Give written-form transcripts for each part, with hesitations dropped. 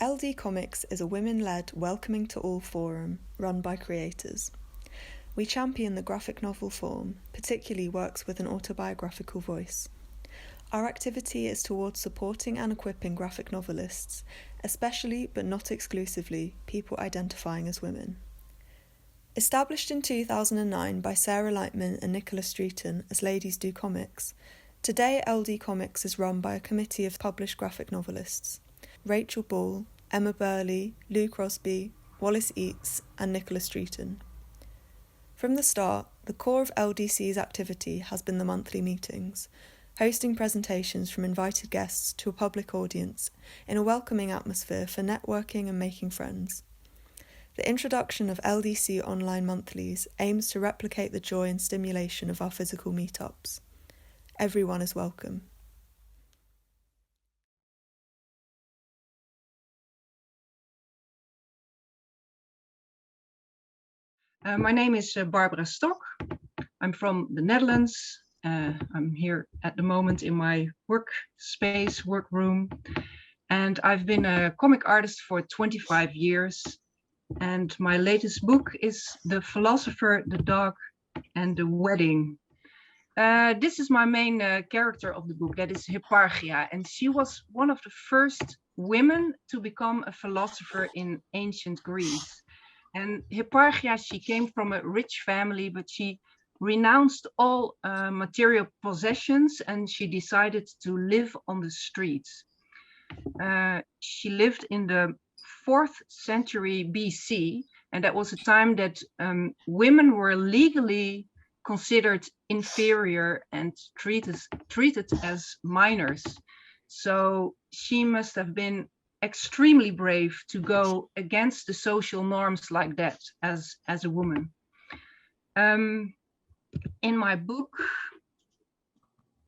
LD Comics is a women-led, welcoming to all forum run by creators. We champion the graphic novel form, particularly works with an autobiographical voice. Our activity is towards supporting and equipping graphic novelists, especially but not exclusively people identifying as women. Established in 2009 by Sarah Lightman and Nicola Streeton as Ladies Do Comics, today LD Comics is run by a committee of published graphic novelists: Rachel Ball, Emma Burleigh, Lou Crosby, Wallace Eates and Nicola Streeton. From the start, the core of LDC's activity has been the monthly meetings, hosting presentations from invited guests to a public audience in a welcoming atmosphere for networking and making friends. The introduction of LDC online monthlies aims to replicate the joy and stimulation of our physical meetups. Everyone is welcome. My name is Barbara Stok. I'm from the Netherlands. I'm here at the moment in my workroom. And I've been a comic artist for 25 years. And my latest book is The Philosopher, the Dog, and the Wedding. This is my main character of the book, that is Hipparchia. And she was one of the first women to become a philosopher in ancient Greece. And Hipparchia, she came from a rich family, but she renounced all material possessions and she decided to live on the streets. She lived in the 4th century BC, and that was a time that women were legally considered inferior and treated as minors. So she must have been extremely brave to go against the social norms like that as a woman. In my book,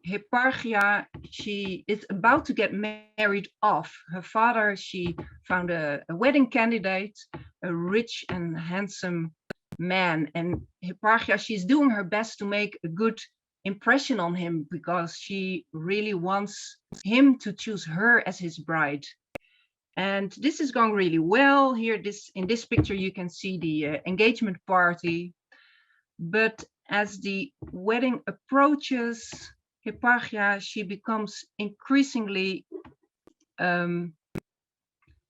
Hipparchia, she is about to get married off. Her father, she found a wedding candidate, a rich and handsome man. And Hipparchia, she's doing her best to make a good impression on him because she really wants him to choose her as his bride. And this is going really well. Here, in this picture, you can see the engagement party. But as the wedding approaches, Hipparchia, she becomes increasingly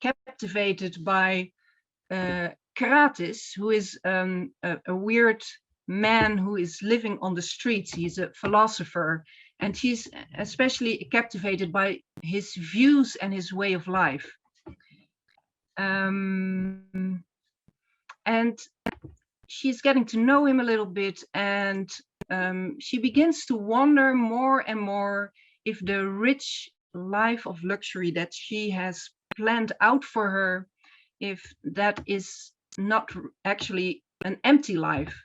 captivated by Krates, who is a weird man who is living on the streets. He's a philosopher, and she's especially captivated by his views and his way of life. And she's getting to know him a little bit, and she begins to wonder more and more if the rich life of luxury that she has planned out for her, if that is not actually an empty life.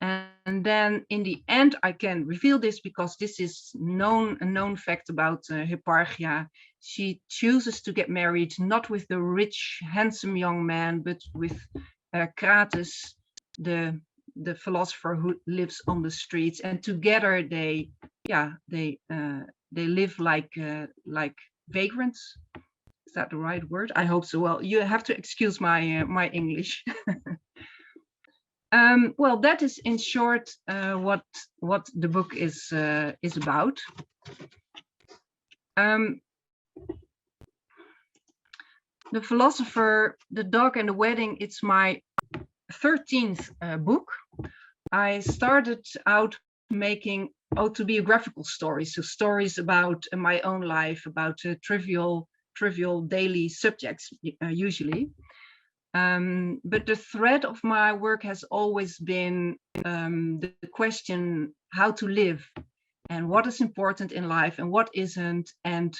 And then in the end, I can reveal this because this is a known fact about Hipparchia. She chooses to get married not with the rich, handsome young man, but with Krates, the philosopher who lives on the streets. And together they live like vagrants. Is that the right word? I hope so. Well, you have to excuse my English. Well, that is in short what the book is about. The Philosopher, the Dog, and the Wedding, it's my 13th book. I started out making autobiographical stories, so stories about my own life, about trivial daily subjects usually. But the thread of my work has always been the question how to live and what is important in life and what isn't, and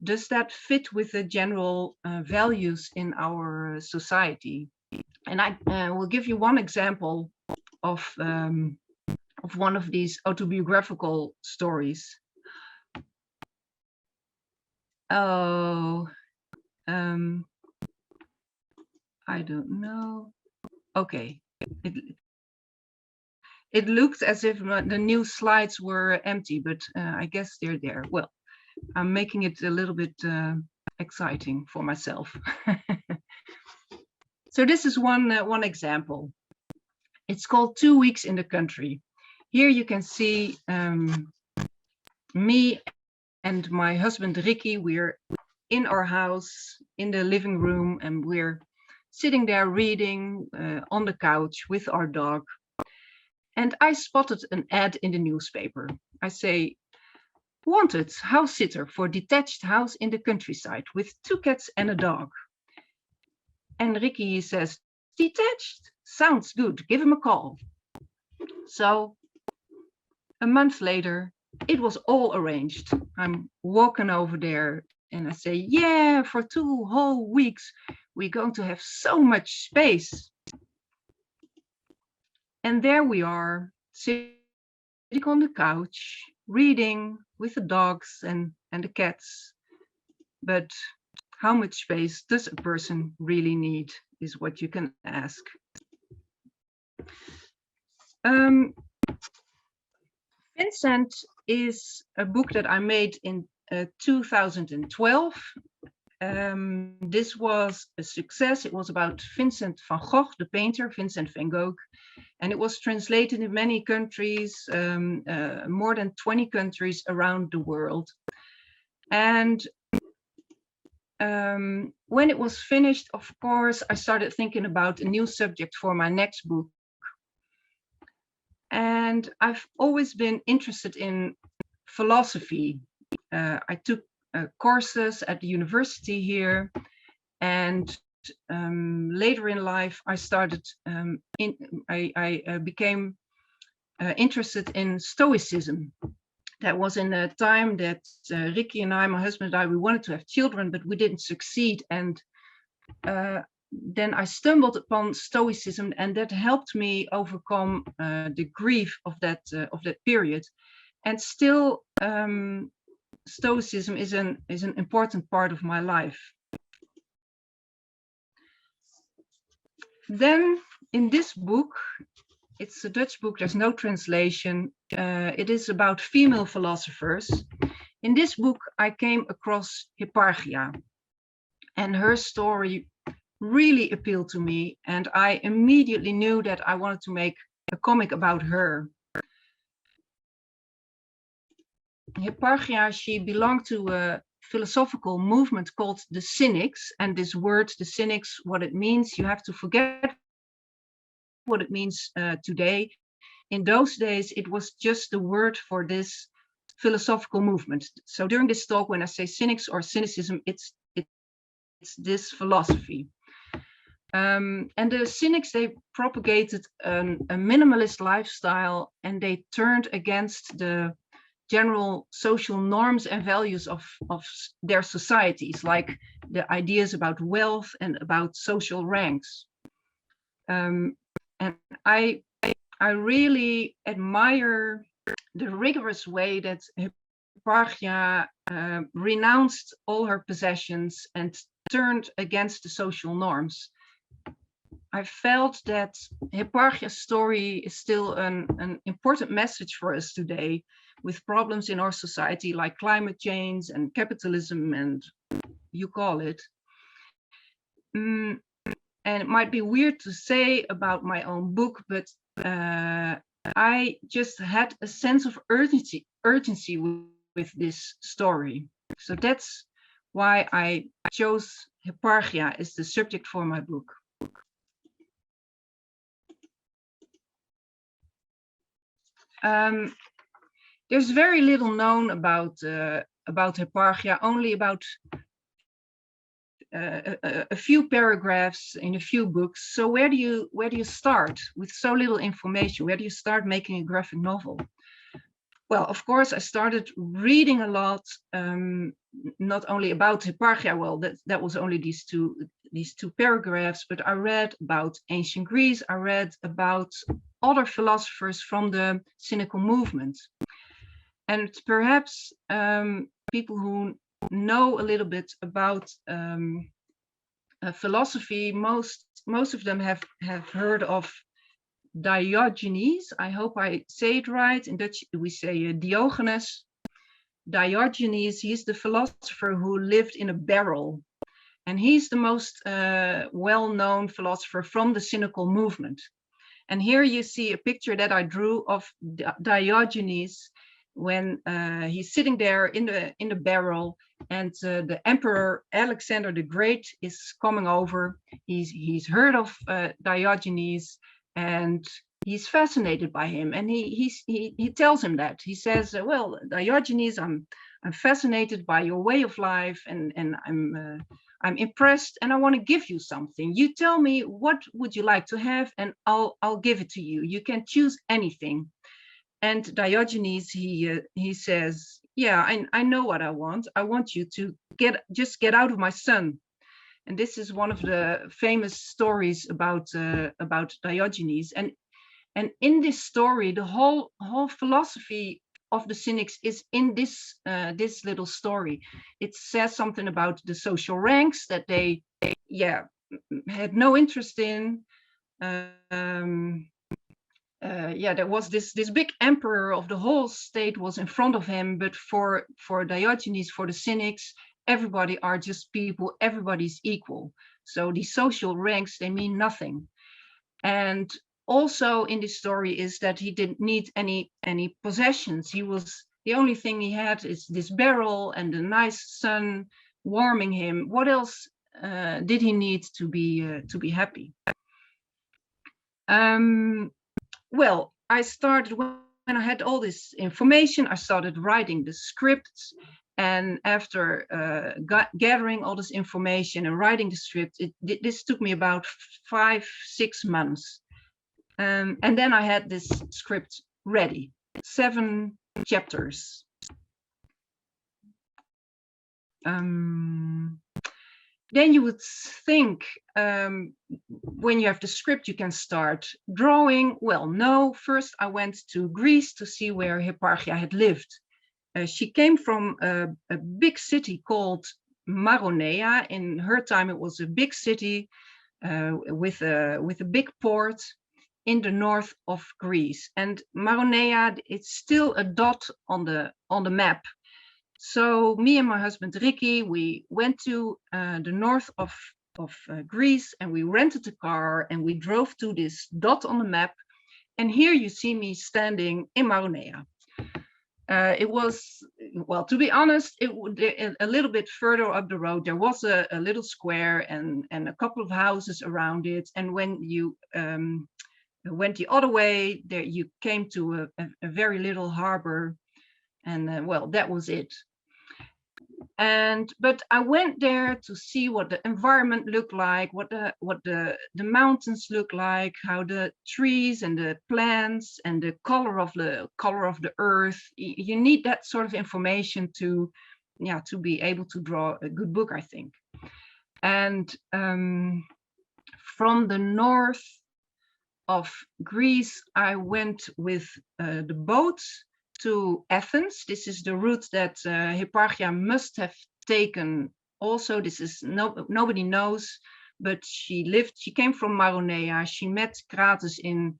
does that fit with the general values in our society? And I will give you one example of one of these autobiographical stories. Oh, I don't know. Okay. It looked as if the new slides were empty, but I guess they're there. Well, I'm making it a little bit exciting for myself. So this is one example. It's called 2 Weeks in the Country. Here you can see me and my husband Ricky. We're in our house in the living room, and we're sitting there reading on the couch with our dog. And I spotted an ad in the newspaper. I say, wanted house sitter for detached house in the countryside with 2 cats and a dog. And Ricky says, detached? Sounds good, give him a call. So a month later, it was all arranged. I'm walking over there and I say, yeah, for 2 whole weeks, we're going to have so much space. And there we are, sitting on the couch, reading with the dogs and the cats. But how much space does a person really need is what you can ask. Vincent is a book that I made in 2012. This was a success. It was about Vincent van Gogh, the painter, Vincent van Gogh. And it was translated in many countries, more than 20 countries around the world. And when it was finished, of course, I started thinking about a new subject for my next book. And I've always been interested in philosophy. I took courses at the university here, and later in life, I started. I became interested in Stoicism. That was in a time that Ricky and I, my husband and I, we wanted to have children, but we didn't succeed. And then I stumbled upon Stoicism, and that helped me overcome the grief of that period. And still, Stoicism is an important part of my life. Then in this book, it's a Dutch book, there's no translation. It is about female philosophers. In this book, I came across Hipparchia, and her story really appealed to me, and I immediately knew that I wanted to make a comic about her. Hipparchia, she belonged to a philosophical movement called the Cynics, and this word, the Cynics, what it means, you have to forget what it means today. In those days, it was just the word for this philosophical movement. So during this talk, when I say cynics or cynicism, it's this philosophy. And the Cynics, they propagated a minimalist lifestyle, and they turned against the general social norms and values of their societies, like the ideas about wealth and about social ranks. And I really admire the rigorous way that Hipparchia renounced all her possessions and turned against the social norms. I felt that Hipparchia's story is still an important message for us today, with problems in our society like climate change and capitalism, and you call it. And it might be weird to say about my own book, but I just had a sense of urgency with this story. So that's why I chose Hipparchia as the subject for my book. There's very little known about Hipparchia, only about a few paragraphs in a few books. So where do you start with so little information? Where do you start making a graphic novel? Well, of course, I started reading a lot, not only about Hipparchia. Well, that was only these two paragraphs, but I read about ancient Greece. I read about other philosophers from the cynical movement, and perhaps people who know a little bit about philosophy, most of them have heard of Diogenes. I hope I say it right. In Dutch we say Diogenes. Diogenes, he's the philosopher who lived in a barrel. And he's the most well-known philosopher from the cynical movement. And here you see a picture that I drew of Diogenes when he's sitting there in the barrel, and the Emperor Alexander the Great is coming over. He's heard of Diogenes, and he's fascinated by him. And he tells him that. He says, "Well, Diogenes, I'm fascinated by your way of life, and I'm impressed, and I want to give you something. You tell me, what would you like to have, and I'll give it to you. You can choose anything." And Diogenes, he says, "Yeah, I know what I want. I want you to just get out of my sun." And this is one of the famous stories about Diogenes. And in this story, the whole philosophy of the cynics is in this little story. It says something about the social ranks that they had no interest in. There was this big emperor of the whole state was in front of him, but for Diogenes, for the cynics, everybody are just people, everybody's equal. So the social ranks, they mean nothing. And also in this story is that he didn't need any possessions. The only thing he had is this barrel and the nice sun warming him. What else did he need to be happy? Well, I started when I had all this information. I started writing the scripts, and after gathering all this information and writing the script, this took me about 5-6 months. And then I had this script ready, 7 chapters. Then you would think, when you have the script, you can start drawing. Well, no, first I went to Greece to see where Hipparchia had lived. She came from a big city called Maronea. In her time, it was a big city with a big port in the north of Greece. And Maronea, it's still a dot on the map. So me and my husband Ricky, we went to the north of Greece, and we rented a car and we drove to this dot on the map. And here you see me standing in Maronea. It was, well, to be honest, a little bit further up the road, there was a little square and a couple of houses around it. And when you went the other way, there you came to a very little harbor. And well, that was it. But I went there to see what the environment looked like, what the mountains look like, how the trees and the plants and the color of the earth. You need that sort of information to be able to draw a good book, I think. And from the north of Greece, I went with the boat to Athens. This is the route that Hipparchia must have taken. Also, this is nobody knows, but she came from Maronea. She met Crates in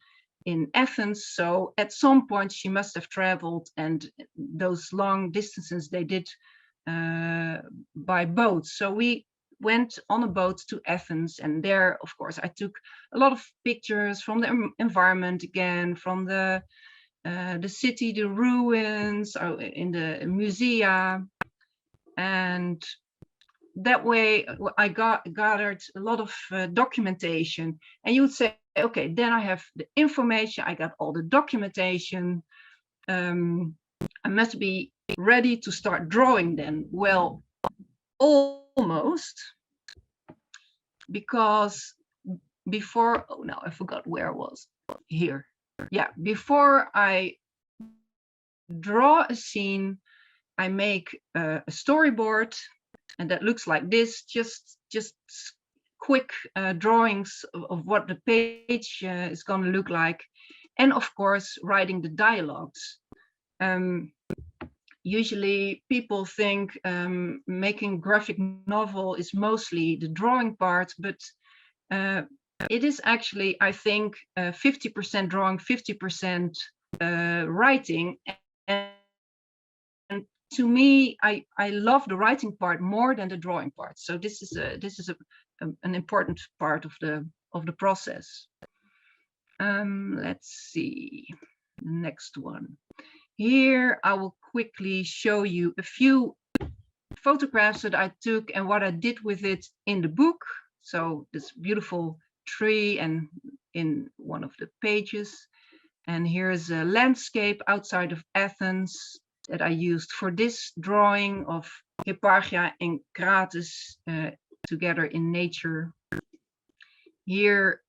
Athens. So at some point she must have traveled, and those long distances they did by boat. So we went on a boat to Athens, and there, of course, I took a lot of pictures from the environment again, from the city, the ruins, in the musea, and that way I gathered a lot of documentation. And you would say, okay, then I have the information, I got all the documentation, I must be ready to start drawing then. Well, almost, because before, oh no, I forgot where I was. Here. Yeah, before I draw a scene, I make a storyboard, and that looks like this, just quick drawings of what the page is going to look like, and of course writing the dialogues. Usually people think making graphic novel is mostly the drawing part, but it is actually, I think, 50% drawing, 50% writing, and to me, I love the writing part more than the drawing part. So this is an important part of the process. Let's see, the next one. Here I will quickly show you a few photographs that I took and what I did with it in the book. So this beautiful tree and in one of the pages. And here's a landscape outside of Athens that I used for this drawing of Hipparchia and Crates together in nature. Here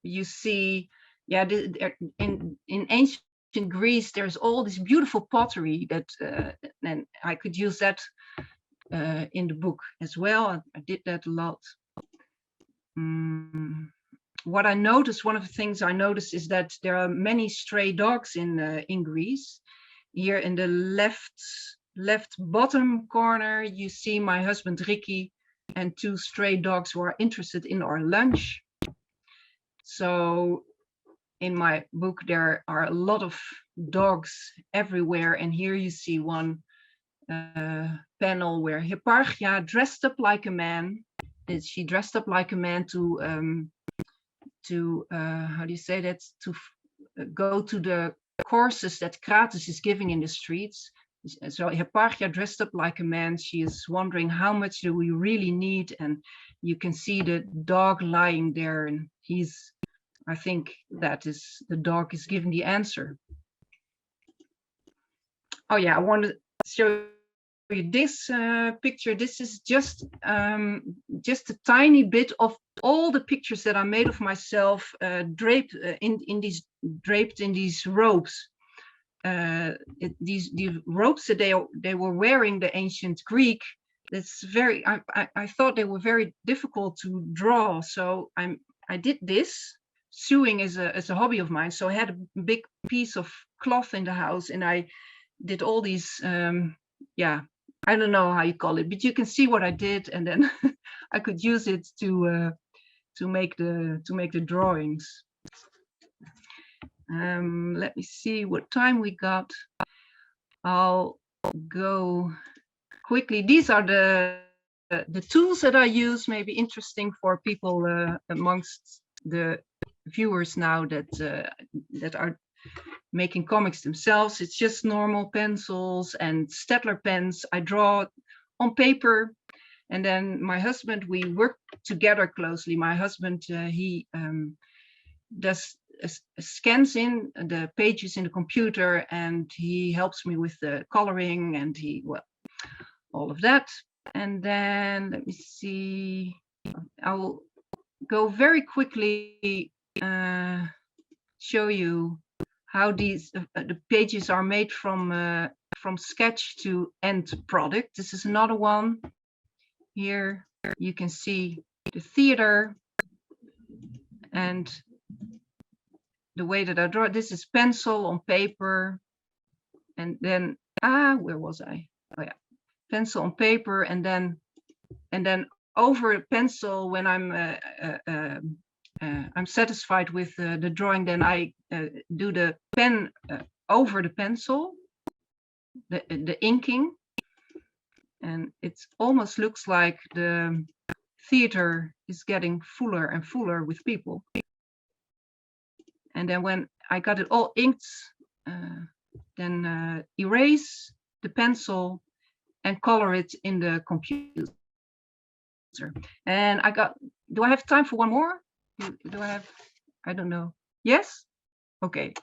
you see, yeah, in ancient Greece, there's all this beautiful pottery that, and I could use that in the book as well. I did that a lot. What I noticed, one of the things I noticed is that there are many stray dogs in Greece. Here in the left bottom corner, you see my husband Ricky and two stray dogs who are interested in our lunch. So in my book, there are a lot of dogs everywhere. And here you see one panel where Hipparchia dressed up like a man. She dressed up like a man to how do you say that? To go to the courses that Crates is giving in the streets. So Hipparchia dressed up like a man. She is wondering how much do we really need, and you can see the dog lying there, and I think that is the dog is giving the answer. Oh yeah, I want to show you this picture. This is just a tiny bit of all the pictures that I made of myself draped in these robes. These robes that they were wearing, the ancient Greek. It's very. I thought they were very difficult to draw, so I did this. Sewing is a hobby of mine, so I had a big piece of cloth in the house, and I did all these. Yeah, I don't know how you call it, but you can see what I did, and then I could use it to make the drawings. Let me see what time we got. I'll go quickly. These are the tools that I use. Maybe interesting for people amongst the viewers now that are making comics themselves. It's just normal pencils and Staedtler pens. I draw on paper, and then my husband, we work together closely. My husband, he does scans in the pages in the computer, and he helps me with the coloring and all of that. And then let me see, I will go very quickly show you how these the pages are made from sketch to end product. This is another one. Here you can see the theater and the way that I draw. This is pencil on paper, and then where was I? Oh yeah, pencil on paper, and then over pencil when I'm satisfied with the drawing, then I do the pen over the pencil, the inking, and it almost looks like the theater is getting fuller and fuller with people. And then when I got it all inked, then erase the pencil and color it in the computer. And do I have time for one more? Do I have, I don't know. Yes? Okay.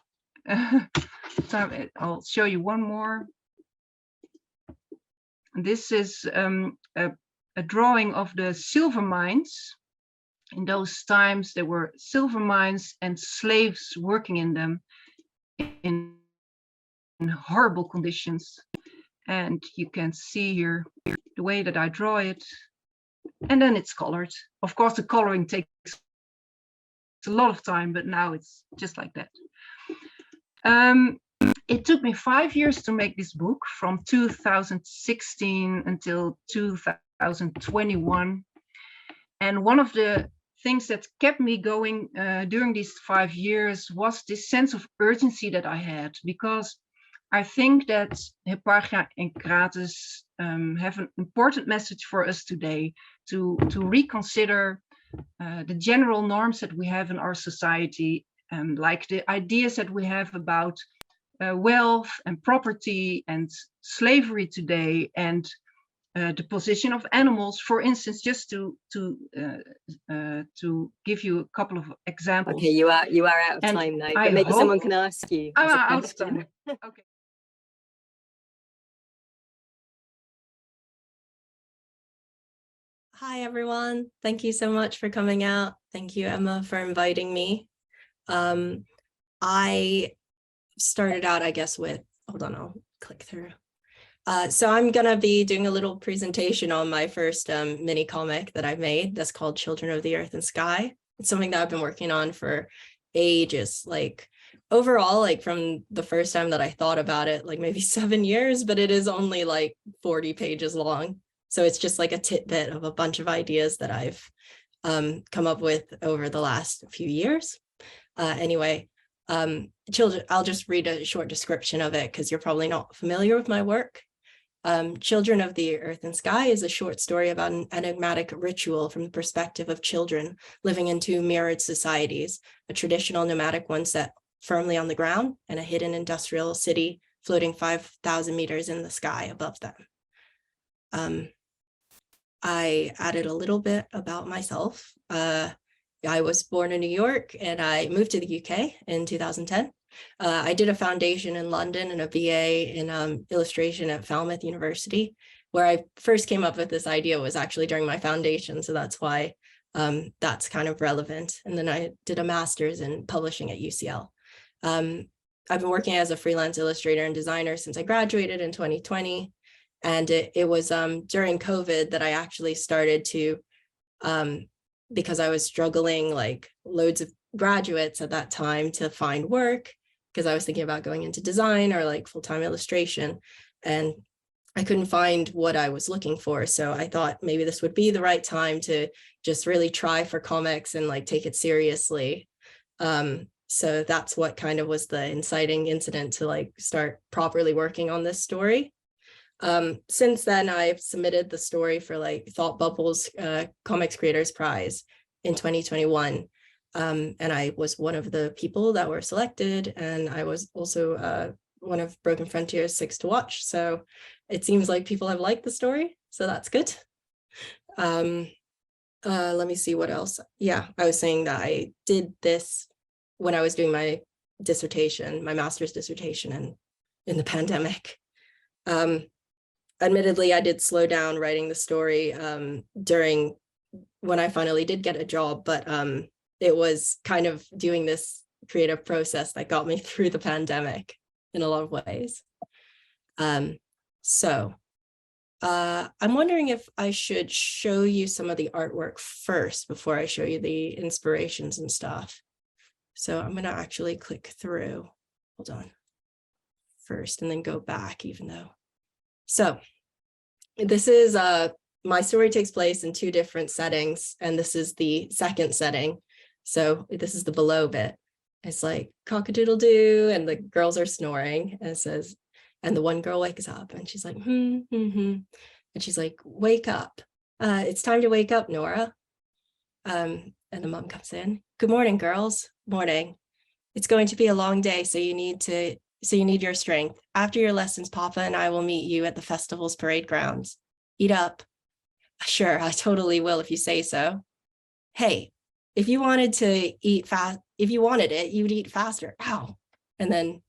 I'll show you one more. This is a drawing of the silver mines. In those times, there were silver mines and slaves working in them in horrible conditions. And you can see here the way that I draw it. And then it's colored. Of course, the coloring takes a lot of time, but now it's just like that. It took me 5 years to make this book, from 2016 until 2021. And one of the things that kept me going during these 5 years was this sense of urgency that I had, because I think that Hipparchia and Crates have an important message for us today to reconsider the general norms that we have in our society, like the ideas that we have about wealth and property and slavery today, and the position of animals, for instance, just to give you a couple of examples. Okay, you are out of time now, but maybe someone can ask you. Out of time. Okay. Hi, everyone. Thank you so much for coming out. Thank you, Emma, for inviting me. I started out, I guess, with, hold on, I'll click through. So I'm going to be doing a little presentation on my first mini comic that I've made that's called Children of the Earth and Sky. It's something that I've been working on for ages, like overall, like from the first time that I thought about it, like maybe 7 years, but it is only like 40 pages long. So it's just like a tidbit of a bunch of ideas that I've come up with over the last few years. Anyway, children, I'll just read a short description of it because you're probably not familiar with my work. Children of the Earth and Sky is a short story about an enigmatic ritual from the perspective of children living in two mirrored societies, a traditional nomadic one set firmly on the ground and a hidden industrial city floating 5,000 meters in the sky above them. I added a little bit about myself. I was born in New York and I moved to the UK in 2010. I did a foundation in London and a BA in illustration at Falmouth University. Where I first came up with this idea was actually during my foundation, so that's why that's kind of relevant. And then I did a master's in publishing at UCL. I've been working as a freelance illustrator and designer since I graduated in 2020. And it was during COVID that I actually started to, because I was struggling like loads of graduates at that time to find work, because I was thinking about going into design or like full-time illustration, and I couldn't find what I was looking for. So I thought maybe this would be the right time to just really try for comics and like take it seriously. So that's what kind of was the inciting incident to like start properly working on this story. Since then, I've submitted the story for like Thought Bubble's Comics Creators Prize in 2021. And I was one of the people that were selected. And I was also one of Broken Frontier's 6 to watch. So it seems like people have liked the story. So that's good. Let me see what else. Yeah, I was saying that I did this when I was doing my dissertation, my master's dissertation, and in the pandemic. Admittedly, I did slow down writing the story during when I finally did get a job, but it was kind of doing this creative process that got me through the pandemic in a lot of ways. So I'm wondering if I should show you some of the artwork first before I show you the inspirations and stuff. So I'm going to actually click through. Hold on. First, and then go back, even though. So this is my story takes place in 2 different settings, and this is the second setting. So this is the below bit. It's like cock-a-doodle-doo, and the girls are snoring, and it says, and the one girl wakes up, and she's like, and she's like, wake up. It's time to wake up, Nora. And the mom comes in. Good morning, girls. Morning. It's going to be a long day, so you need your strength. After your lessons, Papa and I will meet you at the festival's parade grounds. Eat up. Sure, I totally will if you say so. Hey, if you wanted to eat fast, if you wanted it, you'd eat faster. Ow. And then,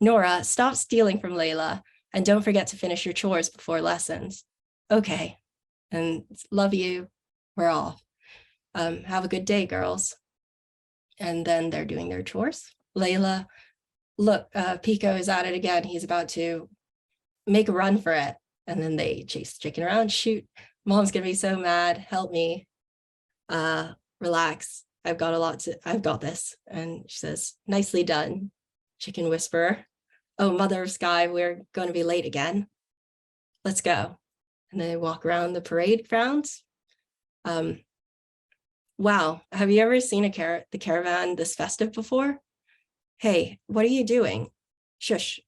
Nora, stop stealing from Layla and don't forget to finish your chores before lessons. Okay. And love you. We're off. Have a good day, girls. And then they're doing their chores. Layla, look, Pico is at it again. He's about to make a run for it. And then they chase the chicken around. Shoot, Mom's gonna be so mad. Help me. Relax. I've got this. And she says, nicely done, Chicken Whisperer. Oh, Mother of Sky, we're going to be late again. Let's go. And they walk around the parade grounds. Wow, have you ever seen the caravan this festive before? Hey, what are you doing? Shush.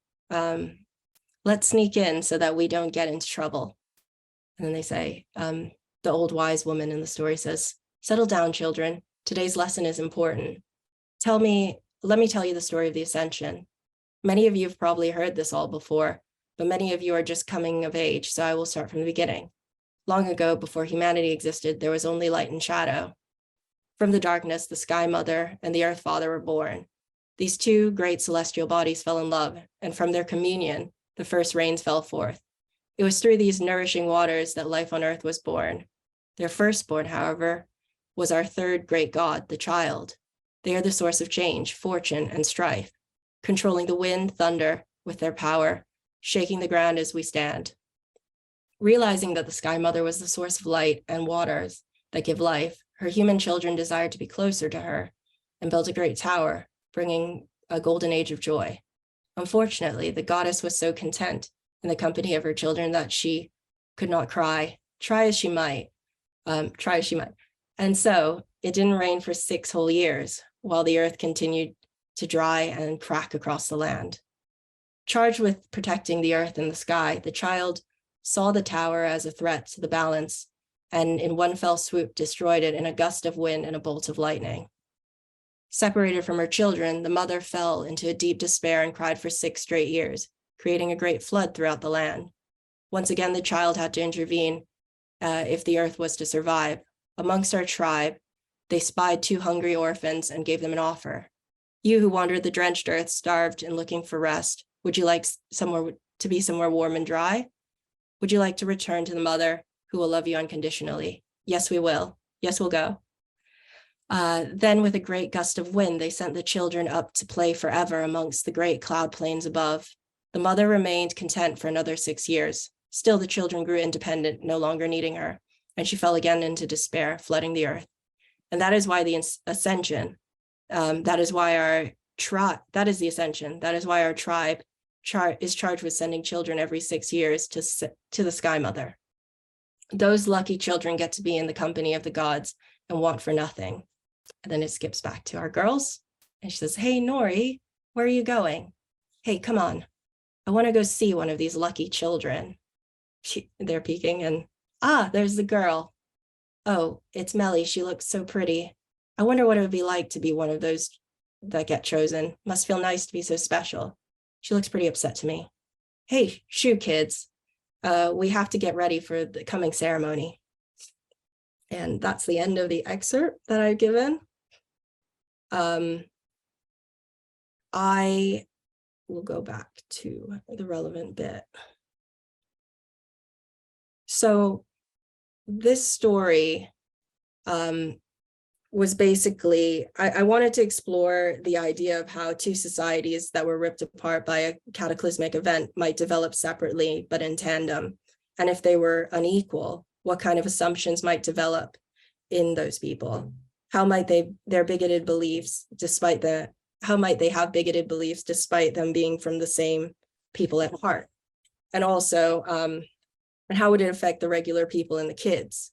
Let's sneak in so that we don't get into trouble. And then they say, the old wise woman in the story says, settle down, children. Today's lesson is important. Let me tell you the story of the Ascension. Many of you have probably heard this all before, but many of you are just coming of age, so I will start from the beginning. Long ago, before humanity existed, there was only light and shadow. From the darkness, the Sky Mother and the Earth Father were born. These two great celestial bodies fell in love, and from their communion, the first rains fell forth. It was through these nourishing waters that life on Earth was born. Their firstborn, however, was our third great god, the child. They are the source of change, fortune, and strife, controlling the wind, thunder with their power, shaking the ground as we stand. Realizing that the Sky Mother was the source of light and waters that give life, her human children desired to be closer to her and built a great tower, bringing a golden age of joy. Unfortunately, the goddess was so content in the company of her children that she could not try as she might. And so it didn't rain for 6 whole years while the earth continued to dry and crack across the land. Charged with protecting the earth and the sky, the child saw the tower as a threat to the balance, and in one fell swoop destroyed it in a gust of wind and a bolt of lightning. Separated from her children, the mother fell into a deep despair and cried for 6 straight years, creating a great flood throughout the land. Once again, the child had to intervene if the earth was to survive. Amongst our tribe, they spied 2 hungry orphans and gave them an offer. You who wandered the drenched earth, starved and looking for rest, would you like to be somewhere warm and dry? Would you like to return to the mother who will love you unconditionally? Yes, we will. Yes, we'll go. Then with a great gust of wind, they sent the children up to play forever amongst the great cloud plains above. The mother remained content for another 6 years. Still, the children grew independent, no longer needing her, and she fell again into despair, flooding the earth. And that is why the ascension, that is the ascension. That is why our tribe is charged with sending children every 6 years to the Sky Mother. Those lucky children get to be in the company of the gods and want for nothing. And then it skips back to our girls. And she says, hey, Nori, where are you going? Hey, come on. I want to go see one of these lucky children. They're peeking and, there's the girl. Oh, it's Melly. She looks so pretty. I wonder what it would be like to be one of those that get chosen. Must feel nice to be so special. She looks pretty upset to me. Hey, shoo, kids. We have to get ready for the coming ceremony. And that's the end of the excerpt that I've given. I will go back to the relevant bit. So this story was basically, I wanted to explore the idea of how 2 societies that were ripped apart by a cataclysmic event might develop separately, but in tandem. And if they were unequal, what kind of assumptions might develop in those people? How might they have bigoted beliefs despite them being from the same people at heart? And also, and how would it affect the regular people and the kids?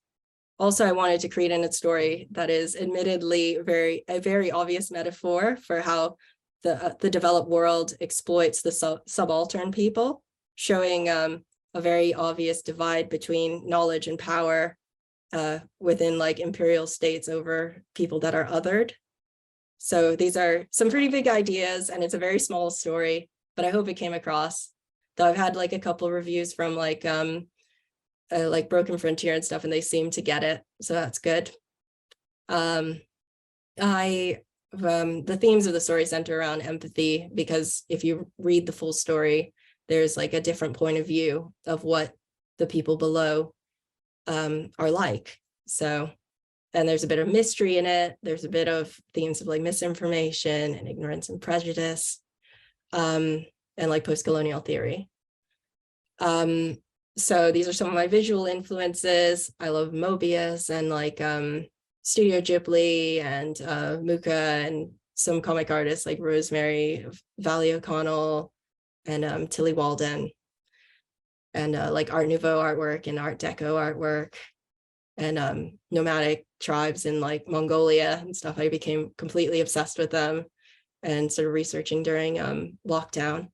Also, I wanted to create a story that is admittedly a very obvious metaphor for how the developed world exploits the subaltern people, showing a very obvious divide between knowledge and power within like imperial states over people that are othered. So these are some pretty big ideas, and it's a very small story, but I hope it came across. Though I've had like a couple reviews from like Broken Frontier and stuff, and they seem to get it, so that's good. The themes of the story center around empathy, because if you read the full story, there's like a different point of view of what the people below are like. So, and there's a bit of mystery in it. There's a bit of themes of like misinformation and ignorance and prejudice, and like post-colonial theory. So these are some of my visual influences. I love Mobius and like Studio Ghibli and Muka, and some comic artists like Rosemary Valley O'Connell and Tilly Walden, and like Art Nouveau artwork and Art Deco artwork, and nomadic tribes in like Mongolia and stuff. I became completely obsessed with them and started researching during lockdown.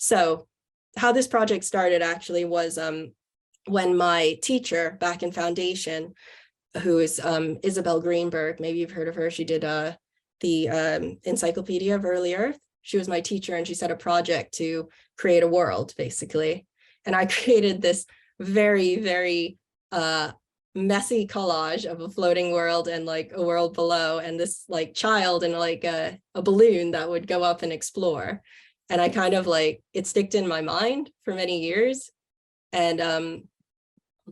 So how this project started actually was when my teacher back in foundation, who is Isabel Greenberg, maybe you've heard of her. She did the Encyclopedia of Early Earth. She was my teacher, and she set a project to create a world, basically. And I created this very, very messy collage of a floating world and like a world below, and this like child and like a balloon that would go up and explore. And I kind of like, it sticked in my mind for many years. And hold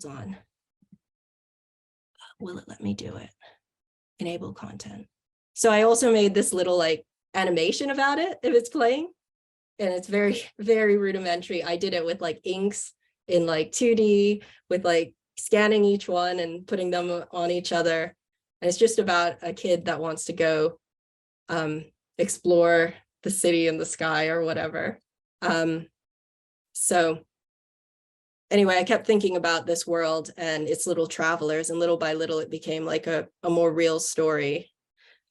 on. Will it let me do it? Enable content. So I also made this little like animation about it if it's playing. And it's very, very rudimentary. I did it with like inks in like 2D with like scanning each one and putting them on each other. And it's just about a kid that wants to go explore the city in the sky or whatever. So anyway, I kept thinking about this world and its little travelers, and little by little, it became like a more real story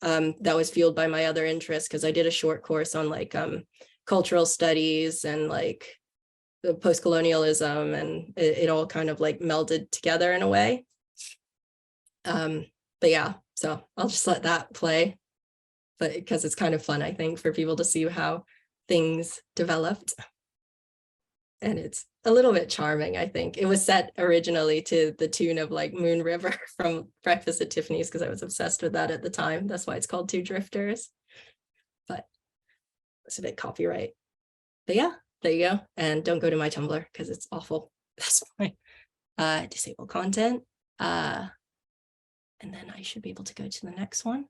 that was fueled by my other interests, because I did a short course on like cultural studies and like the post-colonialism, and it all kind of like melded together in a way. But yeah, so I'll just let that play, but because it's kind of fun, I think, for people to see how things developed. And it's a little bit charming, I think. It was set originally to the tune of like Moon River from Breakfast at Tiffany's, because I was obsessed with that at the time. That's why it's called Two Drifters. But it's a bit copyright. But yeah, there you go. And don't go to my Tumblr because it's awful. That's fine. Disable content. And then I should be able to go to the next one.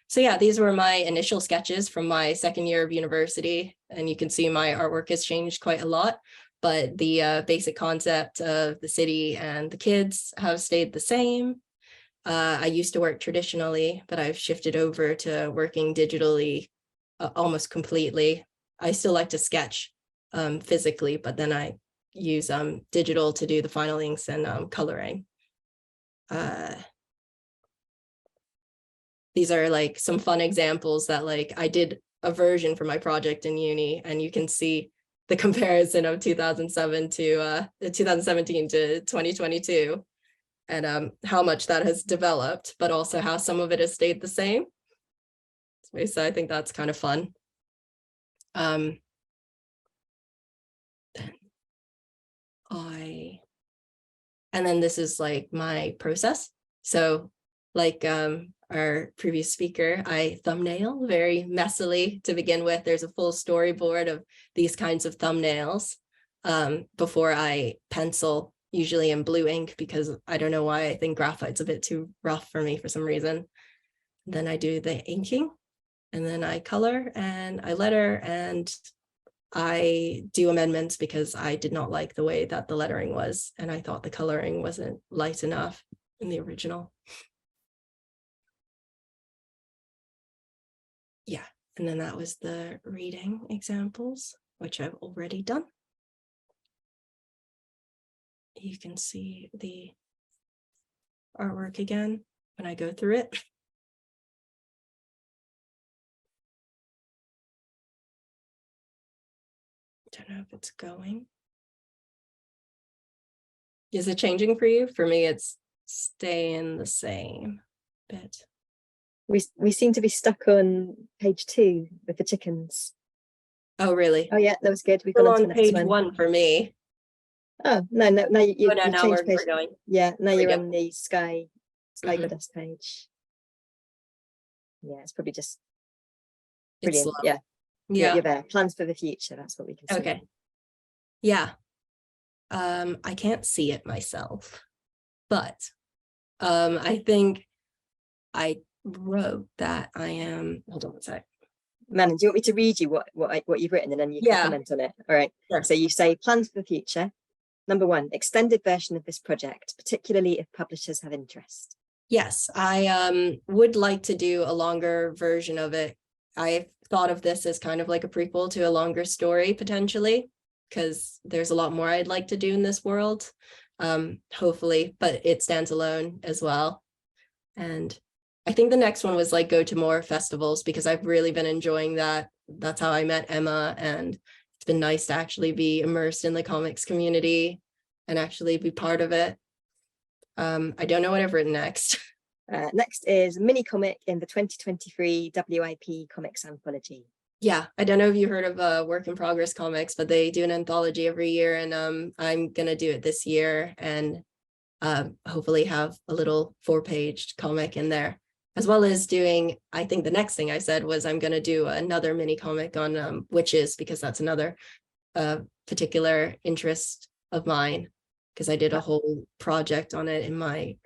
So yeah, these were my initial sketches from my second year of university. And you can see my artwork has changed quite a lot, but the basic concept of the city and the kids have stayed the same. I used to work traditionally, but I've shifted over to working digitally almost completely. I still like to sketch physically, but then I use digital to do the final inks and coloring. These are like some fun examples that like I did a version for my project in uni, and you can see the comparison of 2017 to 2022 and how much that has developed, but also how some of it has stayed the same. So I think that's kind of fun. And then this is like my process. So like our previous speaker, I thumbnail very messily to begin with. There's a full storyboard of these kinds of thumbnails before I pencil, usually in blue ink, because I don't know why, I think graphite's a bit too rough for me for some reason. Then I do the inking, and then I color and I letter, and I do amendments because I did not like the way that the lettering was, and I thought the coloring wasn't light enough in the original. Yeah, and then that was the reading examples, which I've already done. You can see the artwork again when I go through it. Don't know if it's going. Is it changing for you? For me, it's staying the same bit. We seem to be stuck on page 2 with the chickens. Oh, really? Oh yeah, that was good. We've Still gone on to on the next page one. 1 for me. Oh no, you Oh, no, you've now changed page. we're going. Yeah, now There you're we on the Sky Mhm. Goddess page. Yeah, it's probably just It's brilliant. slow. Yeah, Yeah. you're there. Plans for the future. That's what we can see. Okay. Yeah. I can't see it myself, but I think I wrote that I am. Hold on one sec. Manon, do you want me to read you what you've written, and then you can comment on it? All right. Sure. So you say plans for the future. Number 1, extended version of this project, particularly if publishers have interest. Yes, I would like to do a longer version of it. I've thought of this as kind of like a prequel to a longer story potentially, because there's a lot more I'd like to do in this world, hopefully, but it stands alone as well. And I think the next one was like go to more festivals, because I've really been enjoying that. That's how I met Emma, and it's been nice to actually be immersed in the comics community and actually be part of it. I don't know what I've written next. Next is mini comic in the 2023 WIP Comics Anthology. Yeah, I don't know if you heard of Work in Progress Comics, but they do an anthology every year, and I'm gonna do it this year and hopefully have a little 4-page comic in there, as well as doing, I think the next thing I said was I'm gonna do another mini comic on witches, because that's another particular interest of mine, because I did a whole project on it in my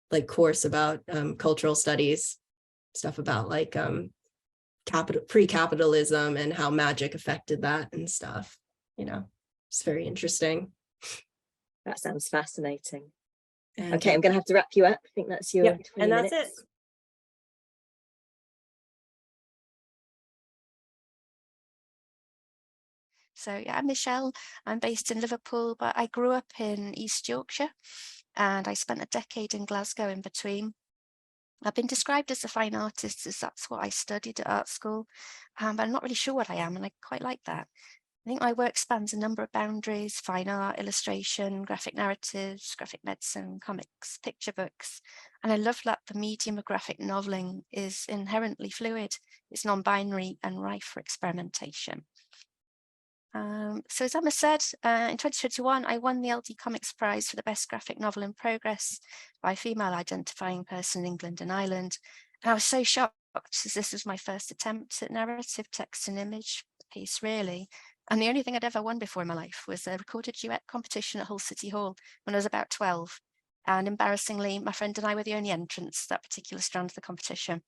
like course about cultural studies, stuff about like pre-capitalism and how magic affected that and stuff. You know, it's very interesting. That sounds fascinating. And, okay, I'm going to have to wrap you up. I think that's your 20 and that's minutes. it. So yeah, I'm Michelle. I'm based in Liverpool, but I grew up in East Yorkshire and I spent a decade in Glasgow in between. I've been described as a fine artist, as that's what I studied at art school, but I'm not really sure what I am, and I quite like that. I think my work spans a number of boundaries: fine art, illustration, graphic narratives, graphic medicine, comics, picture books. And I love that the medium of graphic noveling is inherently fluid. It's non-binary and rife for experimentation. So as Emma said, in 2021, I won the LD Comics Prize for the best graphic novel in progress by a female identifying person in England and Ireland. And I was so shocked, as this was my first attempt at narrative text and image piece, really. And the only thing I'd ever won before in my life was a recorded duet competition at Hull City Hall when I was about 12. And embarrassingly, my friend and I were the only entrants to that particular strand of the competition.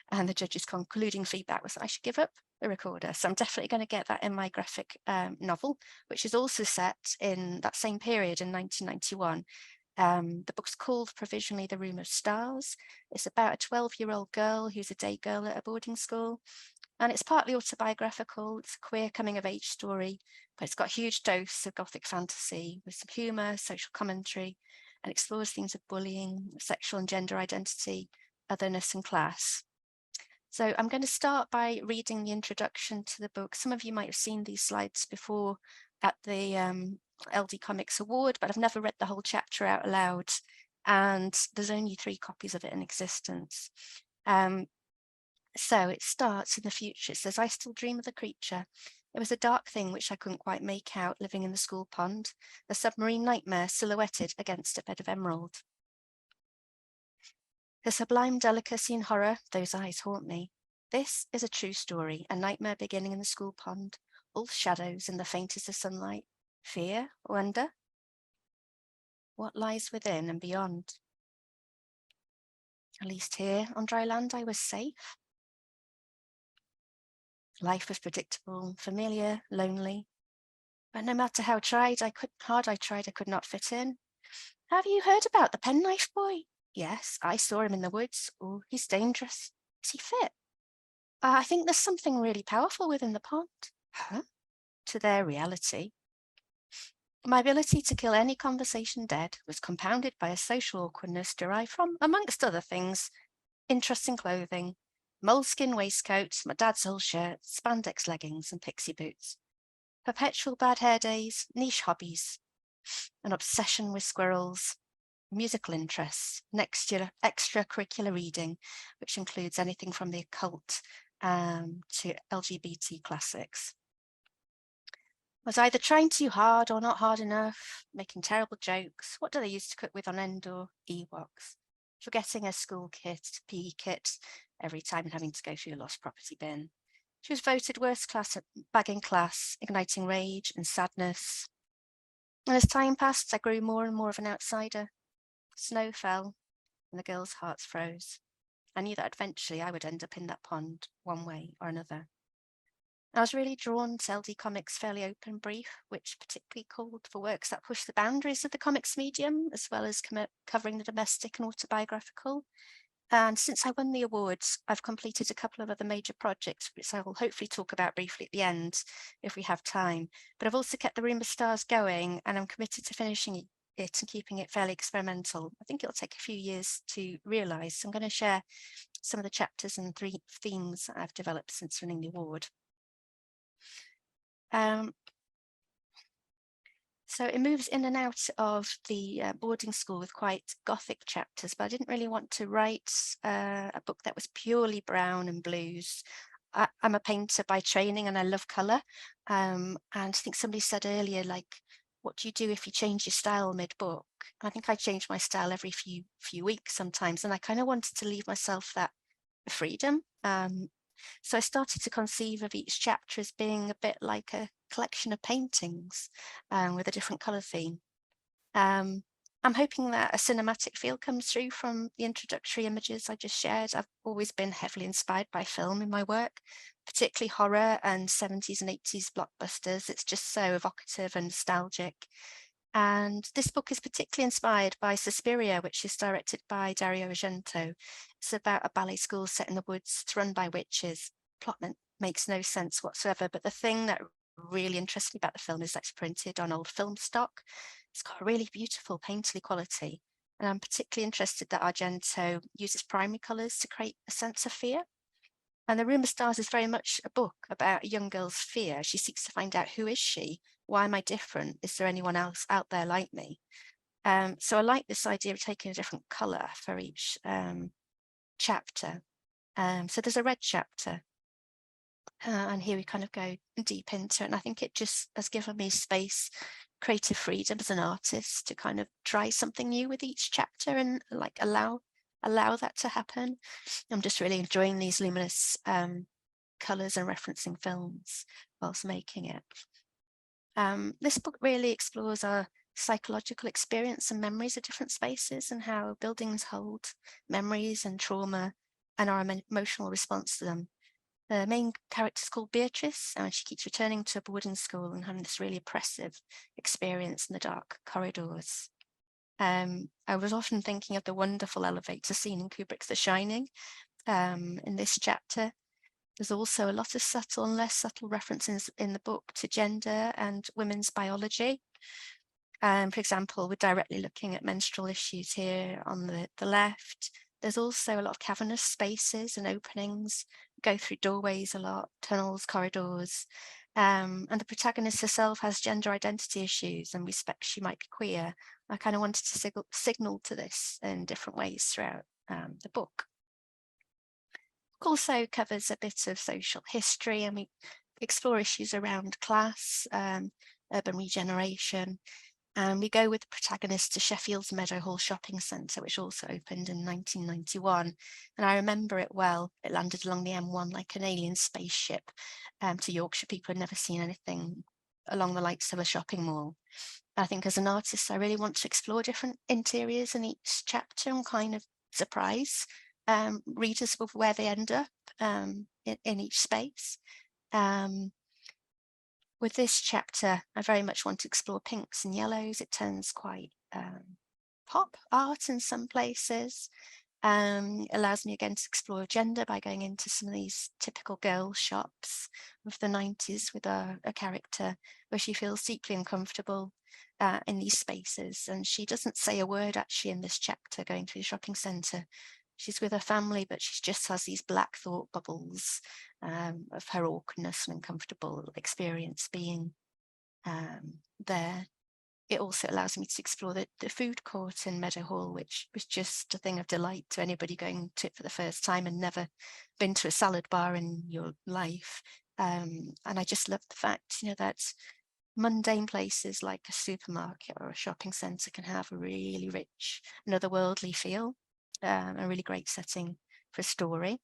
And the judges' concluding feedback was that I should give up the recorder. So I'm definitely going to get that in my graphic novel, which is also set in that same period in 1991. The book's called provisionally The Room of Stars. It's about a 12-year-old girl who's a day girl at a boarding school. And it's partly autobiographical. It's a queer coming of age story, but it's got a huge dose of gothic fantasy with some humour, social commentary, and explores themes of bullying, sexual and gender identity, otherness and class. So I'm going to start by reading the introduction to the book. Some of you might have seen these slides before at the LD Comics Award, but I've never read the whole chapter out loud. And there's only 3 copies of it in existence. So it starts in the future. It says, I still dream of the creature. It was a dark thing which I couldn't quite make out living in the school pond, a submarine nightmare silhouetted against a bed of emerald. The sublime delicacy and horror, those eyes haunt me. This is a true story, a nightmare beginning in the school pond, all shadows in the faintest of sunlight. Fear, wonder. What lies within and beyond? At least here on dry land I was safe. Life was predictable, familiar, lonely. But no matter how hard I tried, I could not fit in. Have you heard about the penknife boy? Yes, I saw him in the woods. Oh, he's dangerous. Is he fit? I think there's something really powerful within the pond. Huh? To their reality. My ability to kill any conversation dead was compounded by a social awkwardness derived from, amongst other things, interest in clothing, moleskin waistcoats, my dad's old shirt, spandex leggings and pixie boots, perpetual bad hair days, niche hobbies, an obsession with squirrels, musical interests, extracurricular reading, which includes anything from the occult to LGBT classics. Was either trying too hard or not hard enough, making terrible jokes. What do they used to cook with on Endor? Ewoks. Forgetting her school kit, PE kit, every time and having to go through a lost property bin. She was voted worst bag in class, igniting rage and sadness. And as time passed, I grew more and more of an outsider. Snow fell and the girls' hearts froze. I knew that eventually I would end up in that pond one way or another. I was really drawn to LD Comics' fairly open brief, which particularly called for works that push the boundaries of the comics medium, as well as covering the domestic and autobiographical. And since I won the awards, I've completed a couple of other major projects, which I will hopefully talk about briefly at the end, if we have time. But I've also kept the Room of Stars going, and I'm committed to finishing it and keeping it fairly experimental. I think it'll take a few years to realise. So I'm going to share some of the chapters and 3 themes that I've developed since winning the award. So it moves in and out of the boarding school with quite gothic chapters, but I didn't really want to write a book that was purely brown and blues. I'm a painter by training and I love colour. And I think somebody said earlier, like, what do you do if you change your style mid-book? I think I change my style every few weeks sometimes, and I kind of wanted to leave myself that freedom. So I started to conceive of each chapter as being a bit like a collection of paintings with a different colour theme. I'm hoping that a cinematic feel comes through from the introductory images I just shared. I've always been heavily inspired by film in my work, particularly horror and 70s and 80s blockbusters. It's just so evocative and nostalgic. And this book is particularly inspired by Suspiria, which is directed by Dario Argento. It's about a ballet school set in the woods, it's run by witches. Plot makes no sense whatsoever, but the thing that really interests me about the film is that it's printed on old film stock. It's got a really beautiful painterly quality. And I'm particularly interested that Argento uses primary colours to create a sense of fear. And The Room of Stars is very much a book about a young girl's fear. She seeks to find out, who is she? Why am I different? Is there anyone else out there like me? So I like this idea of taking a different colour for each chapter. So there's a red chapter. And here we kind of go deep into it. And I think it just has given me space, creative freedom as an artist to kind of try something new with each chapter and like allow that to happen. I'm just really enjoying these luminous colours and referencing films whilst making it. This book really explores our psychological experience and memories of different spaces and how buildings hold memories and trauma and our emotional response to them. The main character is called Beatrice, and she keeps returning to a boarding school and having this really oppressive experience in the dark corridors. I was often thinking of the wonderful elevator scene in Kubrick's The Shining. In this chapter, there's also a lot of subtle and less subtle references in the book to gender and women's biology. For example, we're directly looking at menstrual issues here on the left. There's also a lot of cavernous spaces and openings, go through doorways a lot, tunnels, corridors. And the protagonist herself has gender identity issues and we suspect she might be queer. I kind of wanted to signal to this in different ways throughout the book. It also covers a bit of social history, and we explore issues around class, urban regeneration, and we go with the protagonist to Sheffield's Meadowhall shopping centre, which also opened in 1991. And I remember it well. It landed along the M1 like an alien spaceship to Yorkshire. People had never seen anything along the likes of a shopping mall. I think as an artist, I really want to explore different interiors in each chapter and kind of surprise readers with where they end up in each space. With this chapter, I very much want to explore pinks and yellows. It turns quite pop art in some places. Allows me again to explore gender by going into some of these typical girl shops of the 90s with a character where she feels deeply uncomfortable in these spaces. And she doesn't say a word actually in this chapter going through the shopping centre. She's with her family, but she just has these black thought bubbles of her awkwardness and uncomfortable experience being there. It also allows me to explore the food court in Meadowhall, which was just a thing of delight to anybody going to it for the first time and never been to a salad bar in your life. And I just love the fact, that mundane places like a supermarket or a shopping centre can have a really rich and otherworldly feel, a really great setting for a story.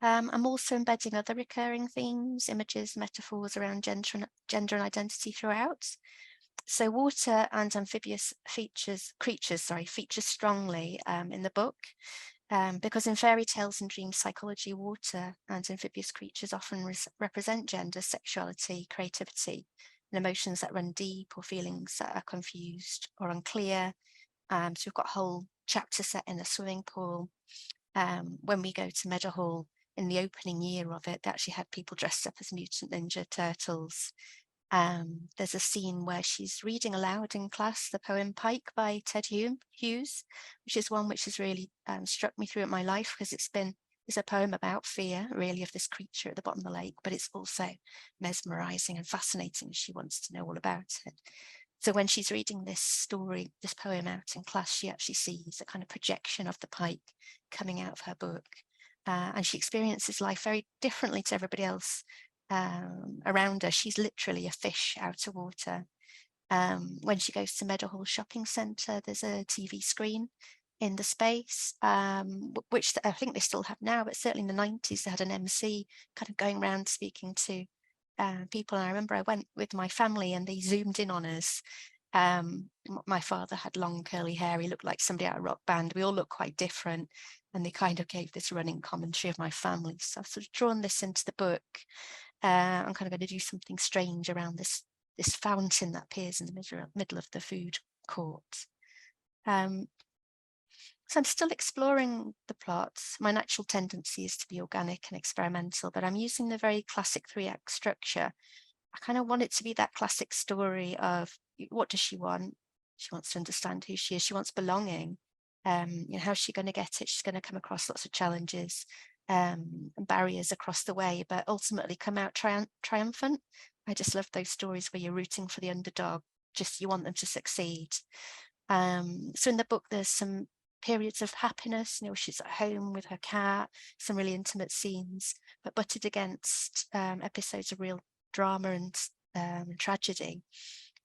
I'm also embedding other recurring themes, images, metaphors around gender and identity throughout. So water and amphibious creatures feature strongly in the book, because in fairy tales and dream psychology, water and amphibious creatures often represent gender, sexuality, creativity, and emotions that run deep or feelings that are confused or unclear. So we've got a whole chapter set in a swimming pool. When we go to Meadowhall, in the opening year of it, they actually had people dressed up as Mutant Ninja Turtles. There's a scene where she's reading aloud in class the poem Pike by Ted Hughes, which is one which has really struck me throughout my life because it's been is a poem about fear, really, of this creature at the bottom of the lake, but it's also mesmerizing and fascinating. She wants to know all about it. So when she's reading this story, this poem out in class, she actually sees a kind of projection of the pike coming out of her book. And she experiences life very differently to everybody else around her. She's literally a fish out of water. When she goes to Meadowhall Shopping Centre, there's a TV screen in the space, which I think they still have now, but certainly in the 90s, they had an MC kind of going around speaking to people. And I remember I went with my family and they zoomed in on us. My father had long curly hair. He looked like somebody out of a rock band. We all looked quite different. And they kind of gave this running commentary of my family. So I've sort of drawn this into the book. I'm kind of going to do something strange around this fountain that appears in the middle of the food court. So I'm still exploring the plots. My natural tendency is to be organic and experimental, but I'm using the very classic 3-act structure. I kind of want it to be that classic story of what does she want? She wants to understand who she is. She wants belonging. How's she going to get it? She's going to come across lots of challenges and barriers across the way, but ultimately come out triumphant. I just love those stories where you're rooting for the underdog, just you want them to succeed. So in the book, there's some periods of happiness, she's at home with her cat, some really intimate scenes, but butted against episodes of real drama and tragedy.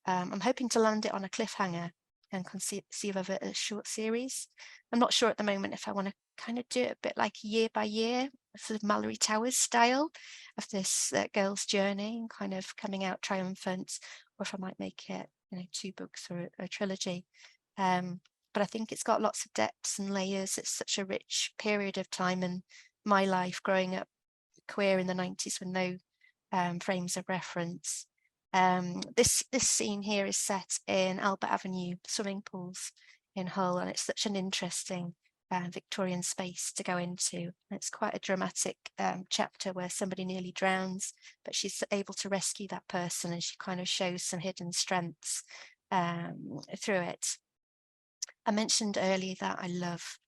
I'm hoping to land it on a cliffhanger and conceive of it as a short series. I'm not sure at the moment if I want to kind of do it a bit like year by year, sort of Mallory Towers style of this girl's journey and kind of coming out triumphant, or if I might make it 2 books or a trilogy. But I think it's got lots of depths and layers. It's such a rich period of time in my life, growing up queer in the 90s with no frames of reference. This scene here is set in Albert Avenue swimming pools in Hull, and it's such an interesting Victorian space to go into. It's quite a dramatic chapter where somebody nearly drowns, but she's able to rescue that person, and she kind of shows some hidden strengths through it. I mentioned earlier that I love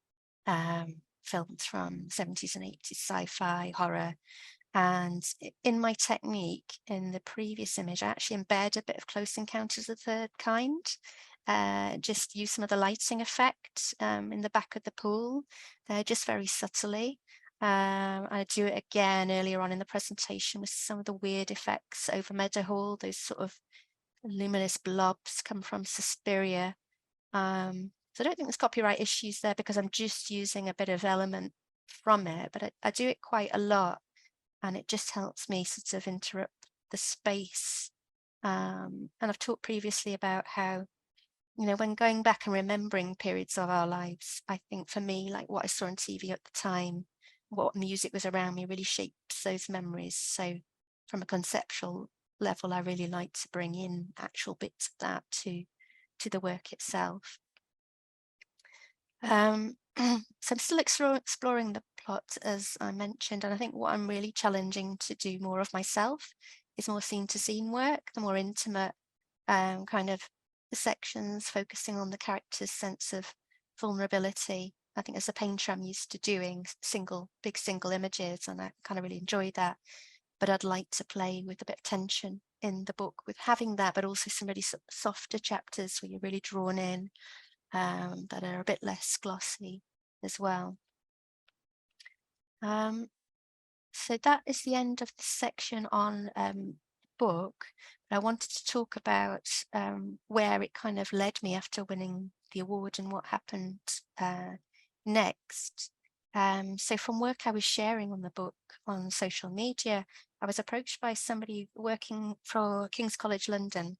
films from 70s and 80s, sci-fi, horror. And in my technique, in the previous image, I actually embed a bit of Close Encounters of the Third Kind. Just use some of the lighting effect in the back of the pool, just very subtly. I do it again earlier on in the presentation with some of the weird effects over Meadowhall. Those sort of luminous blobs come from Suspiria. So I don't think there's copyright issues there because I'm just using a bit of element from it, but I do it quite a lot, and it just helps me sort of interrupt the space. And I've talked previously about how, when going back and remembering periods of our lives, I think for me, like what I saw on TV at the time, what music was around me really shapes those memories. So from a conceptual level, I really like to bring in actual bits of that to the work itself. So I'm still exploring the plot, as I mentioned, and I think what I'm really challenging to do more of myself is more scene-to-scene work, the more intimate kind of sections, focusing on the character's sense of vulnerability. I think as a painter, I'm used to doing big single images, and I kind of really enjoy that. But I'd like to play with a bit of tension in the book with having that, but also some really softer chapters where you're really drawn in, that are a bit less glossy as well. So that is the end of the section on book. But I wanted to talk about where it kind of led me after winning the award and what happened next. So from work I was sharing on the book on social media, I was approached by somebody working for King's College London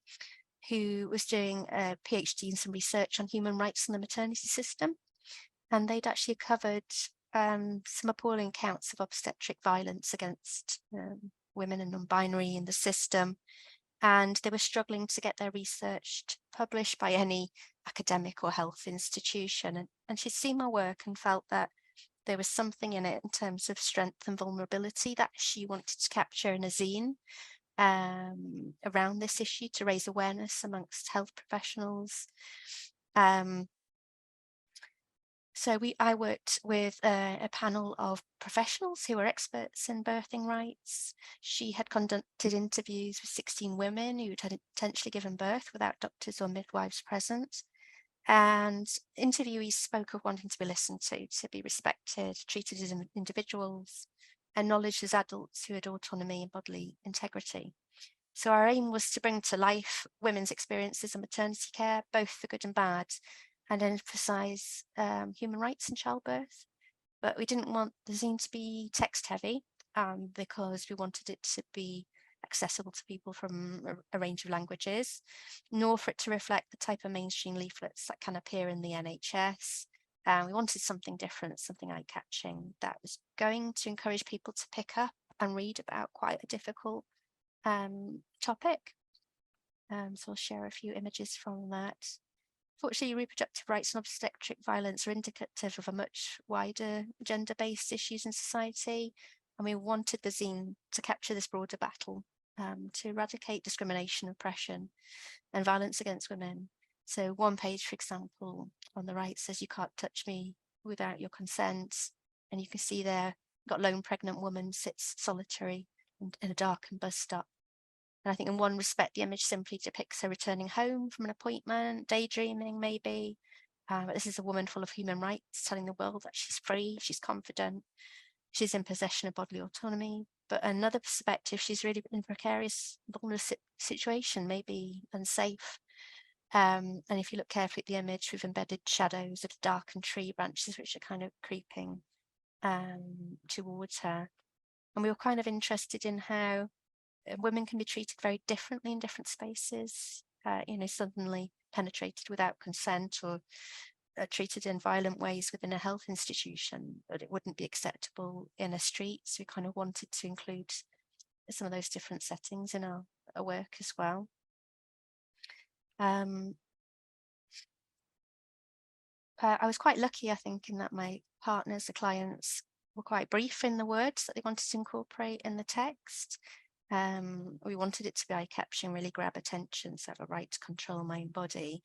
who was doing a PhD in some research on human rights in the maternity system. And they'd actually covered some appalling accounts of obstetric violence against women and non-binary in the system. And they were struggling to get their research published by any academic or health institution. And she'd seen my work and felt that there was something in it in terms of strength and vulnerability that she wanted to capture in a zine around this issue to raise awareness amongst health professionals. So I worked with a panel of professionals who were experts in birthing rights. She had conducted interviews with 16 women who had potentially given birth without doctors or midwives present. And interviewees spoke of wanting to be listened to be respected, treated as individuals, acknowledged as adults who had autonomy and bodily integrity. So our aim was to bring to life women's experiences in maternity care, both the good and bad, and emphasize human rights in childbirth. But we didn't want the zine to be text heavy because we wanted it to be accessible to people from a range of languages, nor for it to reflect the type of mainstream leaflets that can appear in the NHS. We wanted something different, something eye-catching that was going to encourage people to pick up and read about quite a difficult topic. So I'll share a few images from that. Fortunately, reproductive rights and obstetric violence are indicative of a much wider gender-based issues in society, and we wanted the zine to capture this broader battle to eradicate discrimination, oppression, and violence against women. So one page, for example, on the right says, "You can't touch me without your consent," and you can see there, got lone pregnant woman sits solitary in a darkened bus stop. And I think in one respect, the image simply depicts her returning home from an appointment, daydreaming maybe. But this is a woman full of human rights, telling the world that she's free, she's confident, she's in possession of bodily autonomy. But another perspective, she's really in a precarious, vulnerable situation, maybe unsafe. And if you look carefully at the image, we've embedded shadows of darkened tree branches, which are kind of creeping towards her. And we were kind of interested in how women can be treated very differently in different spaces, suddenly penetrated without consent or treated in violent ways within a health institution, but it wouldn't be acceptable in a street. So we kind of wanted to include some of those different settings in our work as well. I was quite lucky, I think, in that my partners, the clients, were quite brief in the words that they wanted to incorporate in the text. We wanted it to be eye-catching, really grab attention, so I have a right to control my own body.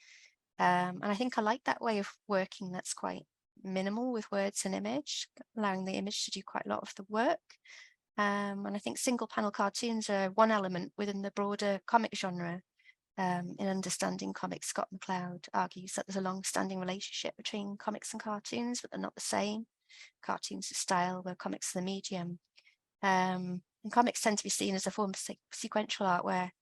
And I think I like that way of working that's quite minimal with words and image, allowing the image to do quite a lot of the work. And I think single panel cartoons are one element within the broader comic genre. In Understanding Comics, Scott McCloud argues that there's a long-standing relationship between comics and cartoons, but they're not the same. Cartoons are style, where comics are the medium. And comics tend to be seen as a form of sequential art where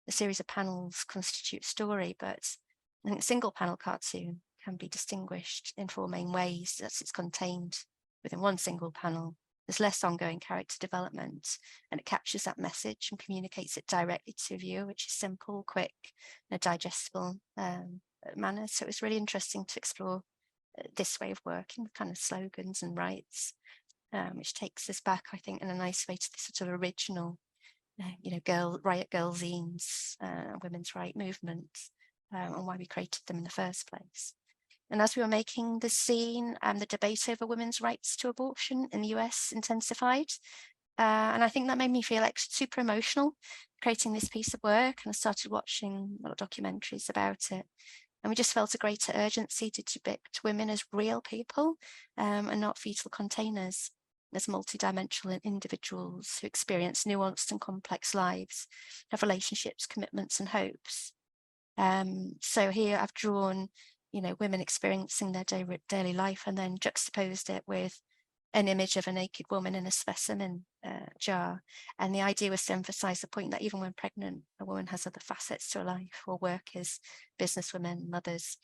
a series of panels constitute a story, but I think a single panel cartoon can be distinguished in four main ways. That's it's contained within one single panel. There's less ongoing character development, and it captures that message and communicates it directly to a viewer, which is simple, quick, in a digestible manner. So it was really interesting to explore this way of working with kind of slogans and rights, which takes us back, I think, in a nice way to the sort of original, riot girl zines, women's right movement, and why we created them in the first place. And as we were making the scene, the debate over women's rights to abortion in the US intensified. And I think that made me feel super emotional creating this piece of work. And I started watching a lot of documentaries about it. And we just felt a greater urgency to depict women as real people and not fetal containers, as multidimensional individuals who experience nuanced and complex lives, have relationships, commitments, and hopes. So here I've drawn women experiencing their daily life and then juxtaposed it with an image of a naked woman in a specimen jar. And the idea was to emphasize the point that even when pregnant, a woman has other facets to her life, or workers, businesswomen, mothers,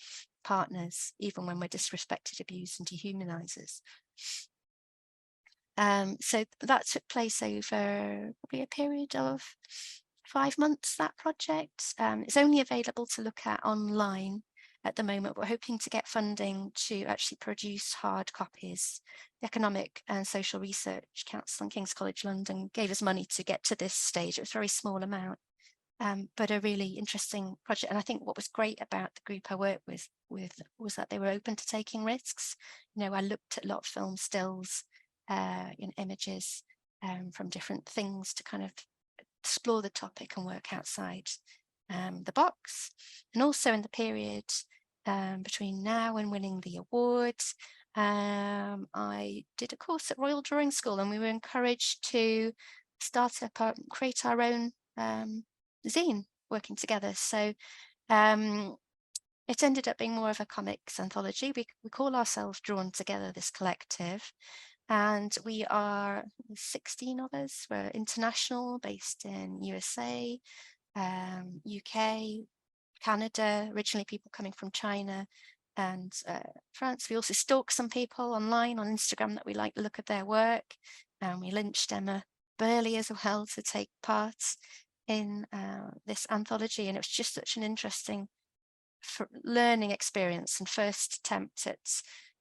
partners, even when we're disrespected, abused, and dehumanized us. So that took place over probably a period of 5 months, that project. It's only available to look at online at the moment. We're hoping to get funding to actually produce hard copies. The Economic and Social Research Council and King's College London gave us money to get to this stage. It was a very small amount, but a really interesting project. And I think what was great about the group I worked with was that they were open to taking risks. I looked at a lot of film stills, images from different things to kind of explore the topic and work outside the box. And also in the period between now and winning the awards, I did a course at Royal Drawing School, and we were encouraged to create our own zine working together. So it ended up being more of a comics anthology. We call ourselves Drawn Together, this collective, and we are 16 of us. We're international, based in USA, UK, Canada, originally people coming from China and France. We also stalk some people online on Instagram that we like to look at their work, and we lynched Emma Burleigh as well to take part in this anthology, and it was just such an interesting learning experience and first attempt at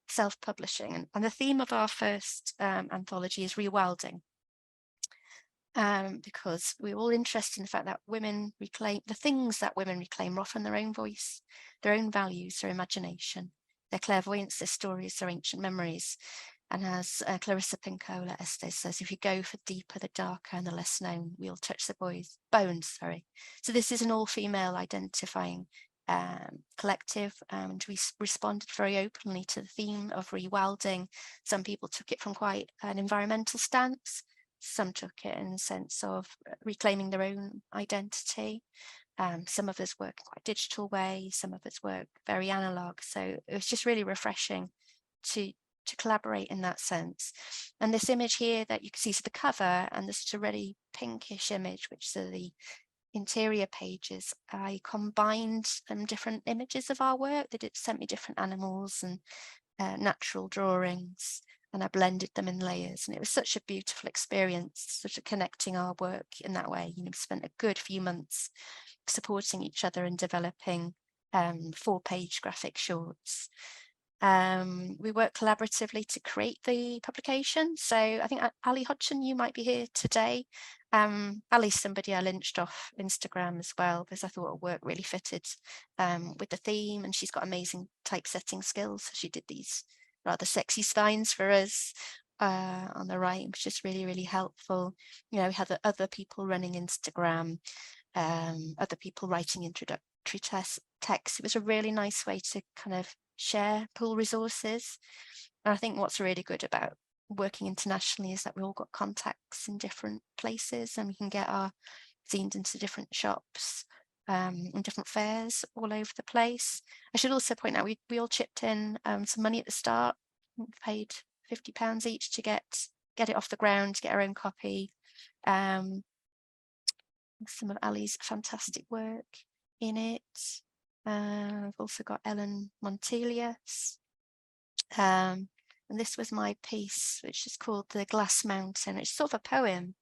self-publishing. And the theme of our first anthology is rewilding, because we're all interested in the fact that women reclaim the things that women reclaim are often their own voice, their own values, their imagination, their clairvoyance, their stories, their ancient memories. And as Clarissa Pinkola Estes says, if you go for deeper, the darker and the less known, we'll touch the bones. So this is an all-female identifying collective, and we responded very openly to the theme of rewilding. Some people took it from quite an environmental stance. Some took it in the sense of reclaiming their own identity. Some of us work in quite a digital way. Some of us work very analog. So it was just really refreshing to collaborate in that sense. And this image here that you can see is the cover, and this really pinkish image, which are the interior pages. I combined different images of our work. They sent me different animals and natural drawings, and I blended them in layers. And it was such a beautiful experience, sort of connecting our work in that way. You know, we spent a good few months supporting each other and developing 4-page graphic shorts. We work collaboratively to create the publication. So I think Ali Hodgson, you might be here today. Ali's somebody I lynched off Instagram as well, because I thought her work really fitted with the theme, and she's got amazing typesetting skills. So she did these rather sexy spines for us on the right, which is really, really helpful. You know, we had other people running Instagram, other people writing introductory text. It was a really nice way to kind of share, pool resources. And I think what's really good about working internationally is that we all got contacts in different places, and we can get our zines into different shops and different fairs all over the place. I should also point out we all chipped in some money at the start. We paid £50 each to get it off the ground, to get our own copy. Some of Ali's fantastic work in it. I've also got Ellen Montelius. And this was my piece, which is called The Glass Mountain. It's sort of a poem,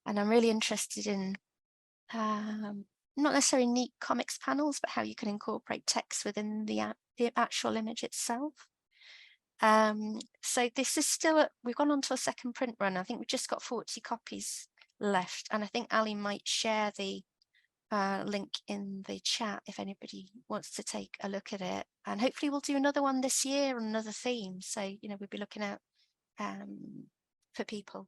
and I'm really interested in not necessarily neat comics panels, but how you can incorporate text within the actual image itself. So this is still, we've gone on to a second print run. I think we've just got 40 copies left, and I think Ali might share the link in the chat if anybody wants to take a look at it. And hopefully we'll do another one this year on another theme. So, you know, we'll be looking out for people